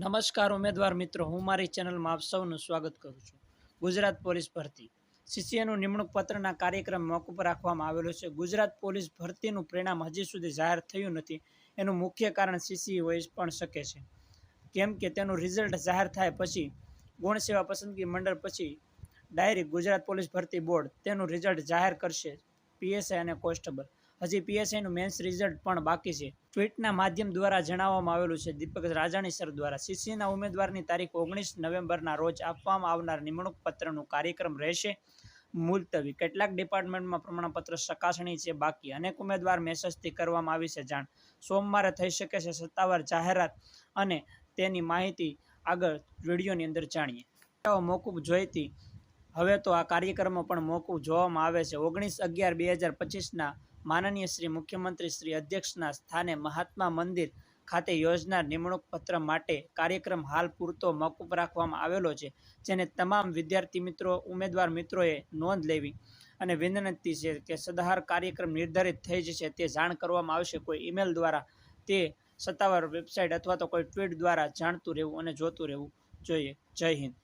નમસ્કાર ઉમેદવાર મિત્રો, હું મારી ચેનલમાં આપ સૌનું સ્વાગત કરું છું. ગુજરાત પોલીસ ભરતી સીસીએનું નિમણૂક પત્રના કાર્યક્રમ મોકૂફ રાખવામાં આવેલો છે. ગુજરાત પોલીસ ભરતીનું પરિણામ હજી સુધી જાહેર થયું નથી. એનું મુખ્ય કારણ સીસીએ હોઈ પણ શકે છે, કેમ કે તેનું રિઝલ્ટ જાહેર થાય પછી ગૌણ સેવા પસંદગી મંડળ પછી ડાયરેક્ટ ગુજરાત પોલીસ ભરતી બોર્ડ તેનું રિઝલ્ટ જાહેર કરશે. પીએસઆઈ અને કોન્સ્ટેબલ હજી પીએસઆઈનું મેન્સ રિઝલ્ટ પણ બાકી છે. ટ્વીટના માધ્યમ દ્વારા જણાવવામાં આવેલું છે દીપક રાજાણી સર દ્વારા સીસીના ઉમેદવારની તારીખ 19 નવેમ્બરના રોજ આપવામાં આવનાર નિમણૂક પત્રનું કાર્યક્રમ રહેશે મુલતવી. કેટલાક ડિપાર્ટમેન્ટમાં પ્રમાણપત્ર ચકાસણી છે બાકી. અનેક ઉમેદવાર મેસેજથી કરવામાં આવી છે જાણ. સોમવારે થઈ શકે છે સત્તાવાર જાહેરાત અને તેની માહિતી આગળ વિડીયોની અંદર જાણીએ. મોકૂફ જોઈતી હવે તો આ કાર્યક્રમો પણ મોકૂફ જોવામાં આવે છે. 19/11/2025ના માનનીય શ્રી મુખ્યમંત્રી શ્રી અધ્યક્ષના સ્થાને મહાત્મા મંદિર ખાતે યોજનાર નિમણૂક પત્ર માટે કાર્યક્રમ હાલ પૂરતો મોકૂફ રાખવામાં આવેલો છે, જેને તમામ વિદ્યાર્થી મિત્રો, ઉમેદવાર મિત્રોએ નોંધ લેવી અને વિનંતી છે કે સદહાર કાર્યક્રમ નિર્ધારિત થઈ જશે તે જાણ કરવામાં આવશે. કોઈ ઈમેલ દ્વારા તે સત્તાવાર વેબસાઇટ અથવા તો કોઈ ટ્વીટ દ્વારા જાણતું રહેવું અને જોતું રહેવું જોઈએ. જય હિન્દ.